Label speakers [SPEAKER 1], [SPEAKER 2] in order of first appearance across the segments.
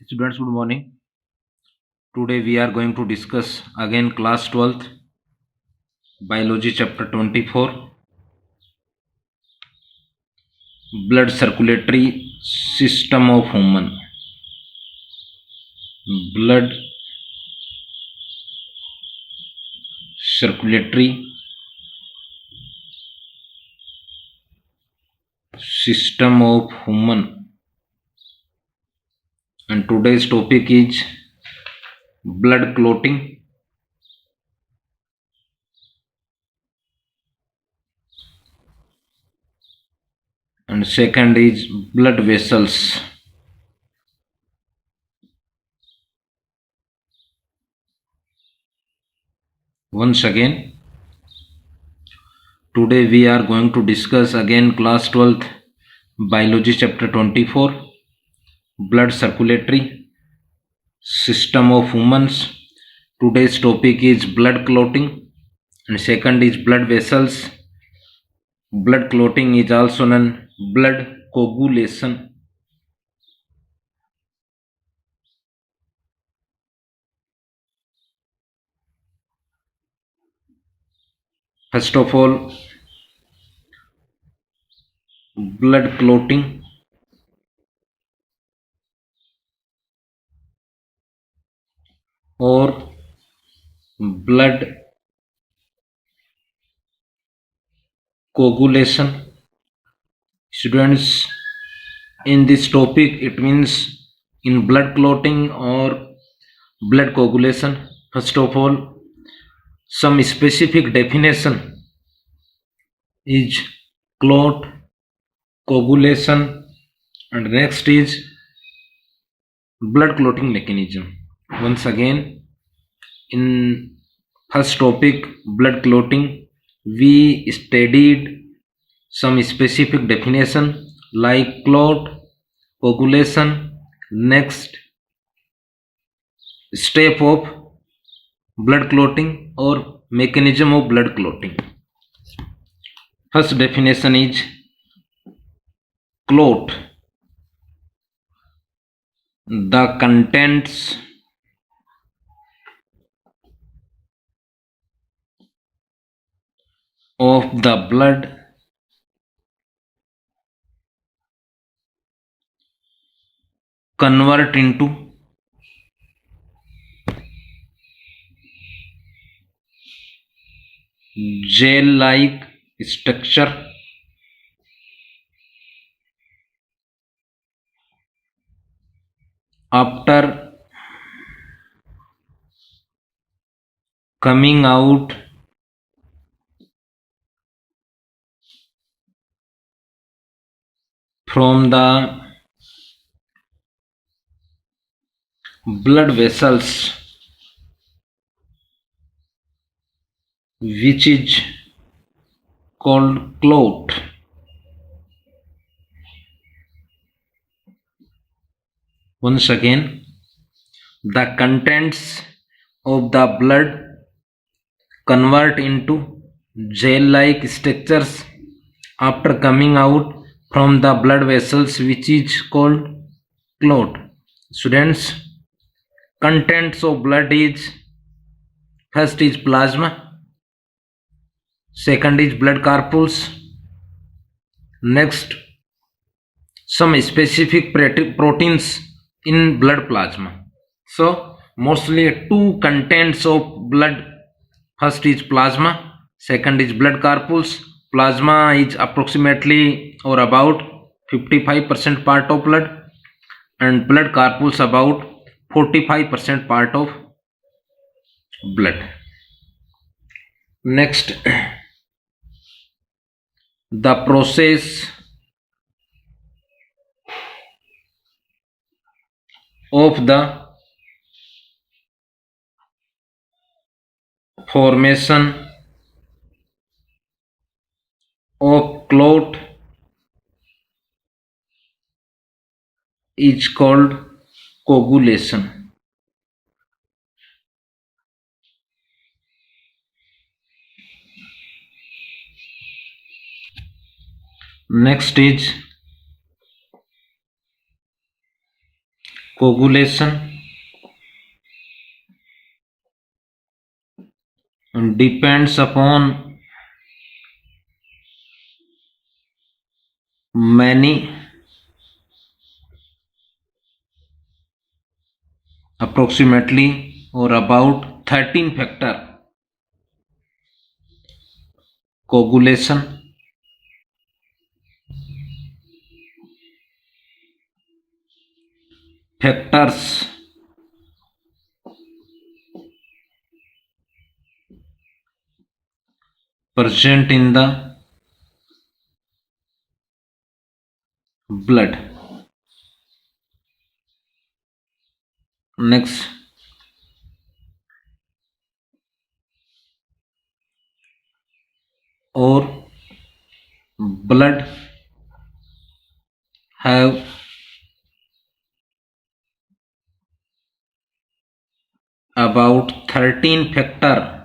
[SPEAKER 1] Students, good morning. Today we are going to discuss again class 12th biology chapter 24 blood circulatory system of human. Blood circulatory system of human, and today's topic is blood clotting. And second is blood vessels. Once again, today we are going to discuss again class 12th biology chapter 24 blood circulatory system of humans. Today's topic is blood clotting, and second is blood vessels. Blood clotting is also known blood coagulation. First of all, blood clotting or blood coagulation. Students, in this topic, it means in blood clotting or blood coagulation. First of all, some specific definition is clot, coagulation, and next is blood clotting mechanism. Once again, in first topic blood clotting, we studied some specific definition like clot, coagulation. Next step of blood clotting or mechanism of blood clotting. First definition is clot, the contents of the blood convert into gel-like structure after coming out from the blood vessels, which is called clot. Once again, the contents of the blood convert into gel-like structures after coming out from the blood vessels, which is called clot. Students, contents of blood is first is plasma, second is blood corpuscles, next some specific proteins in blood plasma. So mostly two contents of blood. First is plasma, second is blood corpuscles. Plasma is approximately or about 55% part of blood, and blood corpuscles about 45% part of blood. Next, the process of the formation of clot is called coagulation. Next is coagulation depends upon many approximately or about 13 factor. Coagulation factors present in the blood. Next, or blood have about 13 factor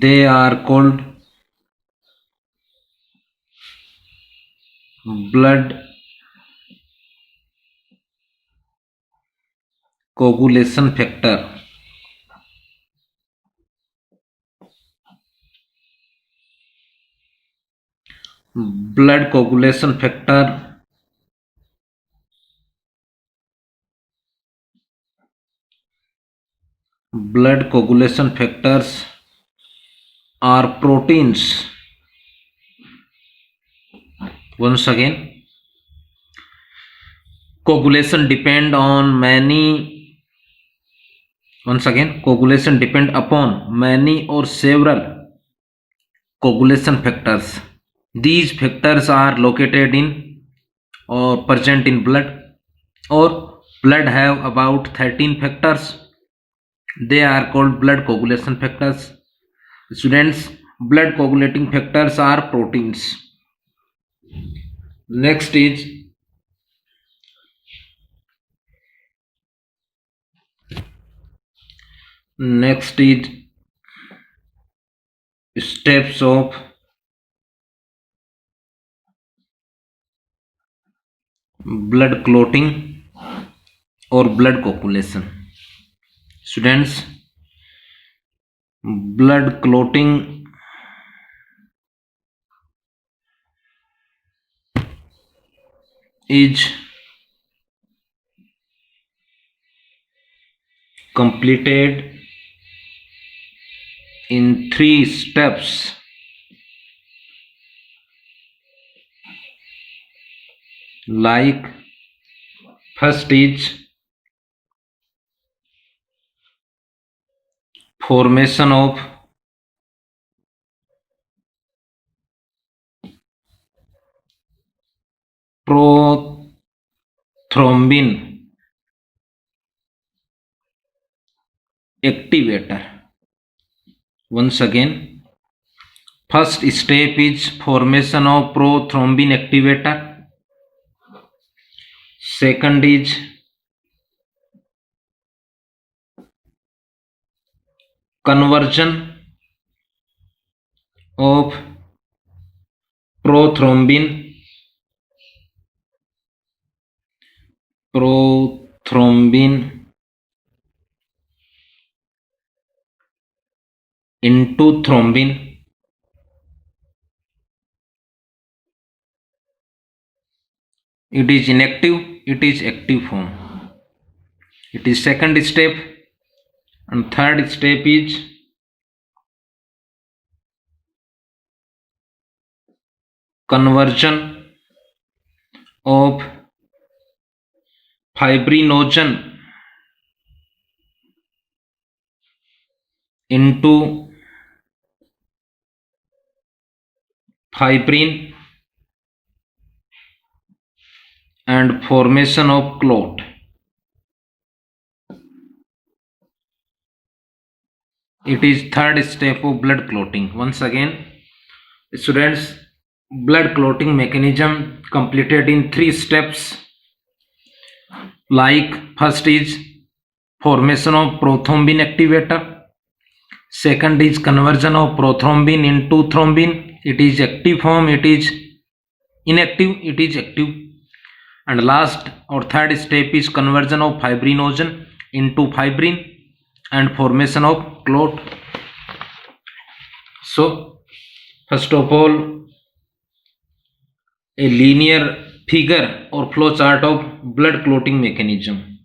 [SPEAKER 1] they are called blood coagulation factor. Blood coagulation factor blood coagulation factors are proteins. Once again, coagulation depend on many. Once again, coagulation depend upon many or several coagulation factors. These factors are located in or present in blood, or blood have about 13 factors. They are called blood coagulation factors. Students, blood coagulating factors are proteins. Next is steps of blood clotting or blood coagulation. Students, blood clotting is completed in 3 steps. Like, first is formation of prothrombin activator. Once again, first step is formation of prothrombin activator. Second is conversion of prothrombin into thrombin. It is inactive, it is active form. It is second step. And third step is conversion of fibrinogen into fibrin and formation of clot. It is third step of blood clotting. Once again, students, blood clotting mechanism completed in 3 steps. Like, first is formation of prothrombin activator. Second is conversion of prothrombin into thrombin. It is active form, it is inactive, it is active. And last or third step is conversion of fibrinogen into fibrin and formation of clot. So first of all, a linear figure or flow chart of blood clotting mechanism.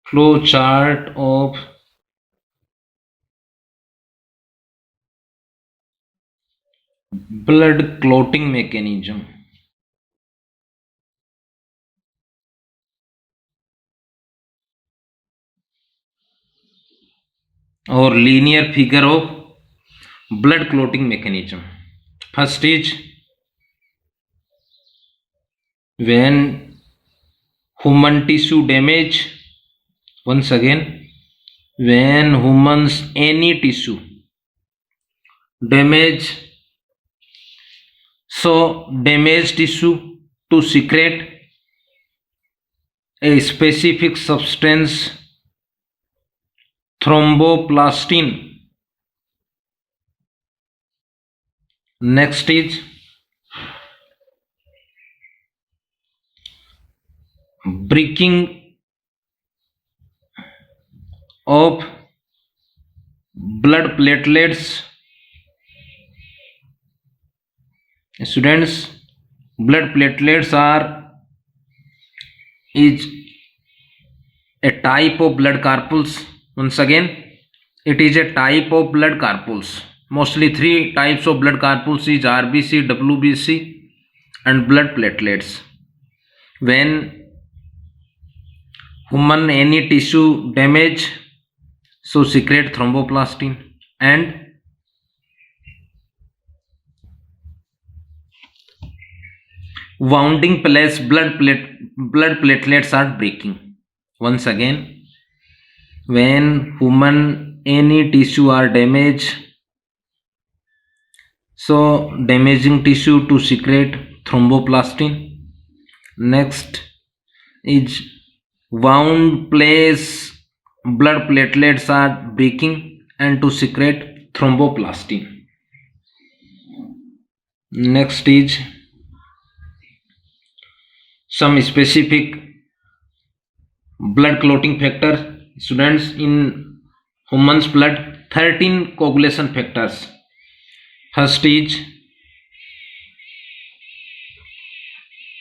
[SPEAKER 1] Flow chart of blood clotting mechanism. Or linear figure of blood clotting mechanism. First is when human tissue damage. Once again, when humans any tissue damage, so damaged tissue to secrete a specific substance, thromboplastin. Next is breaking of blood platelets. Students, blood platelets is a type of blood corpuscles. Once again, it is a type of blood corpuscles. Mostly three types of blood corpuscles is RBC, WBC and blood platelets. When human any tissue damage, so secrete thromboplastin, and wounding place blood platelets are breaking. Once again, when human any tissue are damaged, so damaging tissue to secrete thromboplastin. Next is wound place blood platelets are breaking and to secrete thromboplastin. Next is some specific blood clotting factor. Students, in humans blood 13 coagulation factors. First is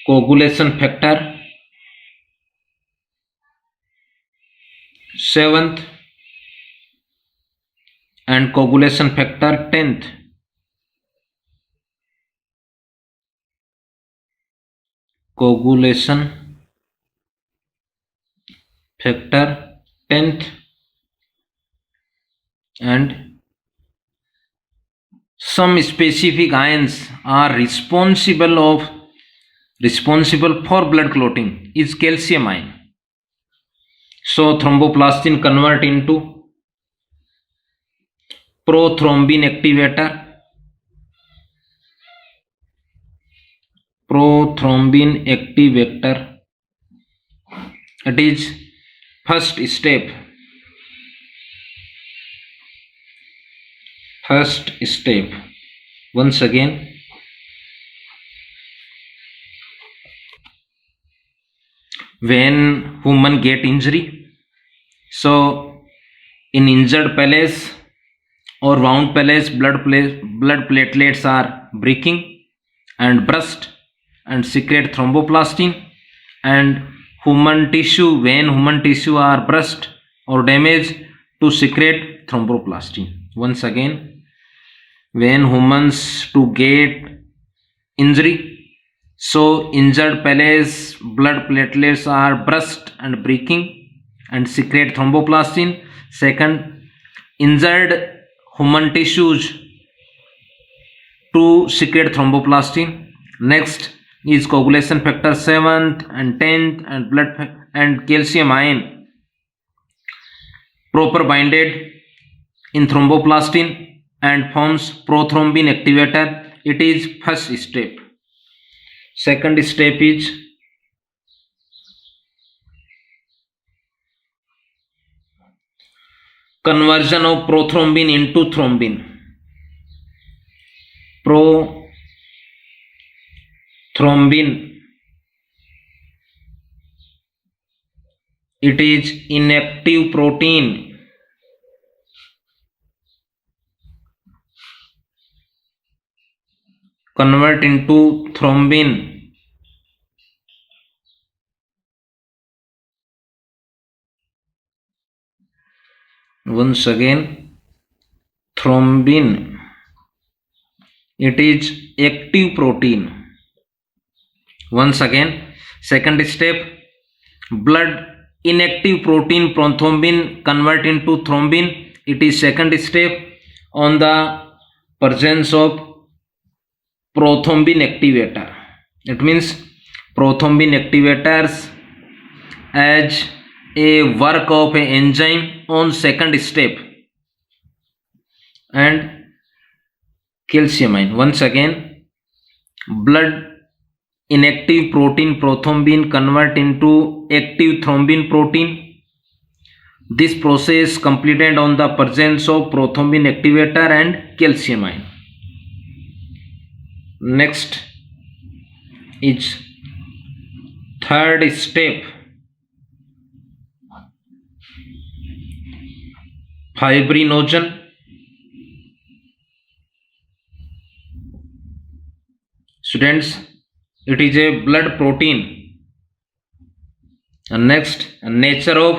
[SPEAKER 1] coagulation factor, 7th, and coagulation factor 10th. Coagulation factor 10th and some specific ions are responsible for blood clotting is calcium ion. So thromboplastin convert into prothrombin activator. It is first step. Once again, when human get injury, so in injured place or wound place blood platelets are breaking and burst and secrete thromboplastin, and human tissue, when human tissue are burst or damaged, to secrete thromboplastin. Once again, when humans to get injury, so injured place blood platelets are burst and breaking and secrete thromboplastin. Second, injured human tissues to secrete thromboplastin. Next is coagulation factor 7th and 10th and blood and calcium ion proper binded in thromboplastin and forms prothrombin activator. It is first step. Second step is conversion of prothrombin into thrombin. prothrombin. It is inactive protein. Convert into thrombin. Once again, thrombin. It is active protein. Once again, second step, blood inactive protein prothrombin convert into thrombin. It is second step on the presence of prothrombin activator. It means prothrombin activators as a work of an enzyme on second step, and calcium ion. Once again, blood inactive protein prothrombin convert into active thrombin protein. This process completed on the presence of prothrombin activator and calcium ion. Next is third step, fibrinogen. Students, it is a blood protein. And next, nature of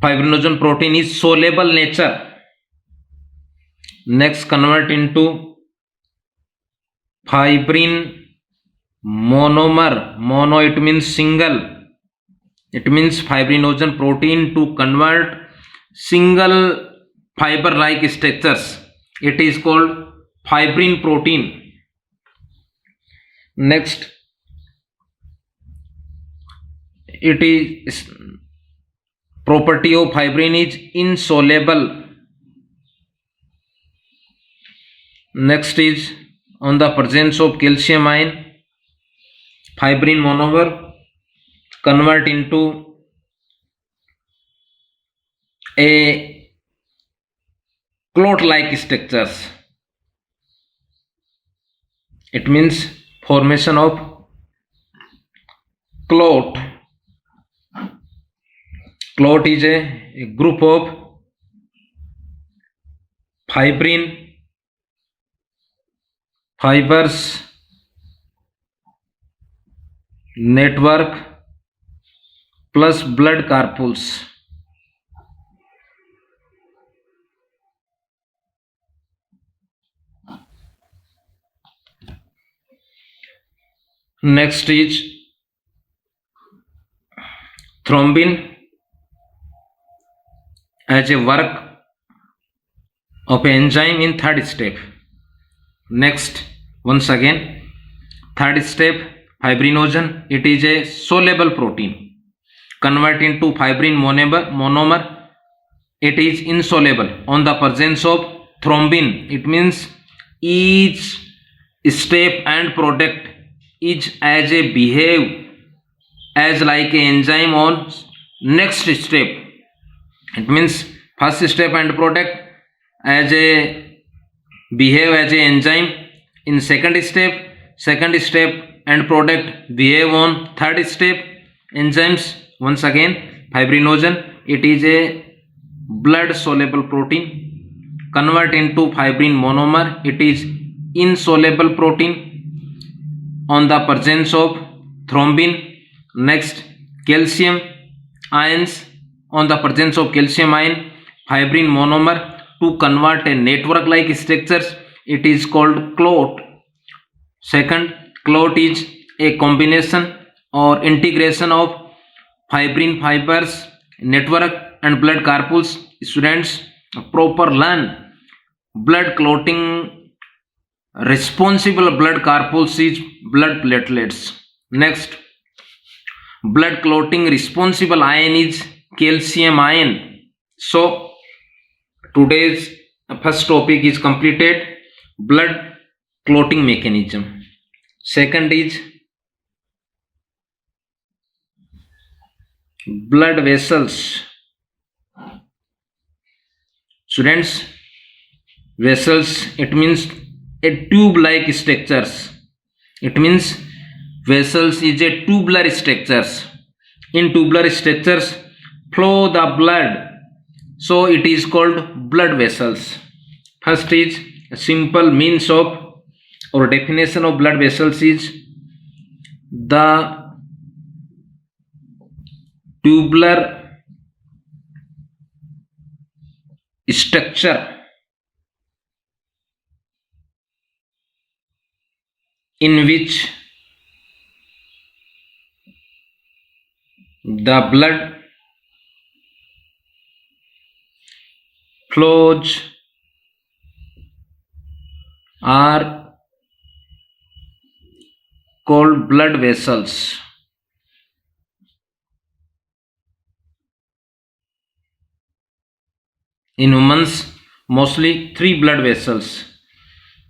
[SPEAKER 1] fibrinogen protein is soluble nature. Next, convert into fibrin monomer. Mono, it means single. It means fibrinogen protein to convert single fiber like structures. It is called fibrin protein. Next, it is property of fibrin is insoluble. Next is on the presence of calcium ion, fibrin monomer convert into a clot like structures. It means formation of clot. Clot is a group of fibrin fibers network plus blood corpuscles. Next is thrombin as a work of enzyme in third step. Next, once again, third step, fibrinogen. It is a soluble protein. Convert into fibrin monomer. It is insoluble on the presence of thrombin. It means each step and product is as a behave as like a enzyme on next step. It means first step and product as a behave as a enzyme in second step and product behave on third step enzymes. Once again, fibrinogen, it is a blood soluble protein. Convert into fibrin monomer. It is insoluble protein on the presence of thrombin. Next, calcium ions on the presence of calcium ion, fibrin monomer to convert a network like structures. It is called clot. Second, clot is a combination or integration of fibrin fibers network and blood corpuscles. Students, proper learn blood clotting responsible blood corpuscles is blood platelets. Next, blood clotting responsible ion is calcium ion. So today's first topic is completed, blood clotting mechanism. Second is blood vessels. Students, vessels, it means a tube like structures. It means vessels is a tubular structures. In tubular structures flow the blood, so it is called blood vessels. First is a simple means of or definition of blood vessels is the tubular structure in which the blood flows are called blood vessels. In humans, mostly 3 blood vessels.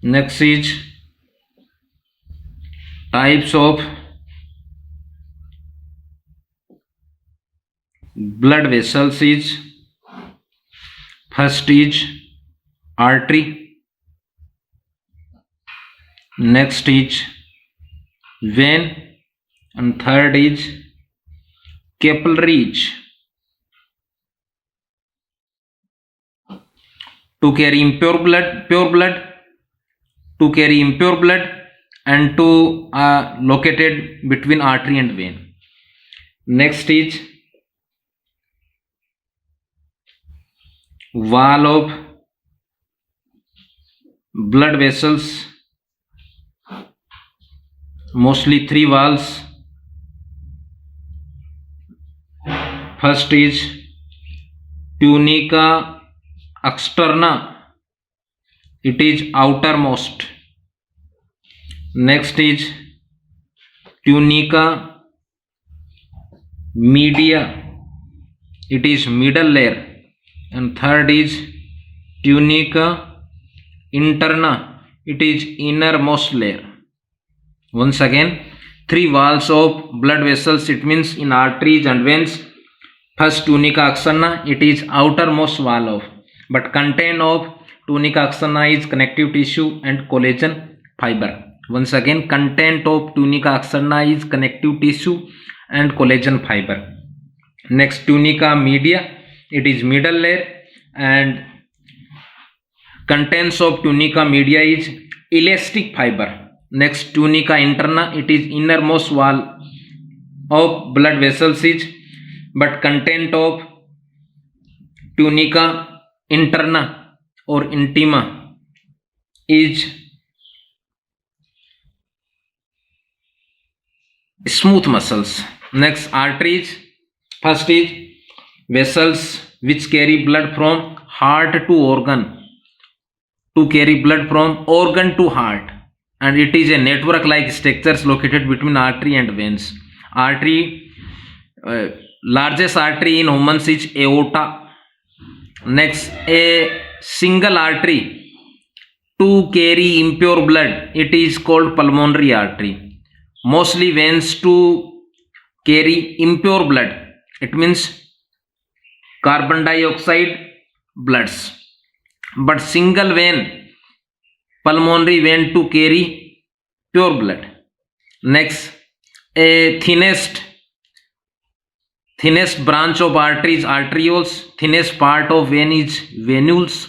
[SPEAKER 1] Next is types of blood vessels is first is artery, next is vein, and third is capillaries. To carry impure blood, pure blood, to carry impure blood, and to located between artery and vein. Next is wall of blood vessels, mostly 3 walls. First is tunica externa, it is outermost. Next is tunica media, it is middle layer, and third is tunica interna, it is innermost layer. Once again, 3 walls of blood vessels, it means in arteries and veins. First tunica externa, it is outermost wall of, but content of tunica externa is connective tissue and collagen fiber. Once again, content of tunica externa is connective tissue and collagen fiber. Next tunica media, it is middle layer, and contents of tunica media is elastic fiber. Next tunica interna, it is innermost wall of blood vessels is, but content of tunica interna or intima is smooth muscles. Next arteries, first is vessels which carry blood from heart to organ, to carry blood from organ to heart, and it is a network like structures located between artery and veins. Artery, largest artery in humans is aorta. Next, a single artery to carry impure blood, it is called pulmonary artery. Mostly veins to carry impure blood, it means carbon dioxide bloods, but single vein, pulmonary vein, to carry pure blood. Next, a thinnest branch of artery is arterioles, thinnest part of vein is venules.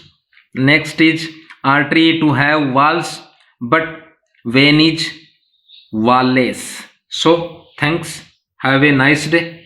[SPEAKER 1] Next is artery to have walls, but vein is wall-less. So thanks, have a nice day.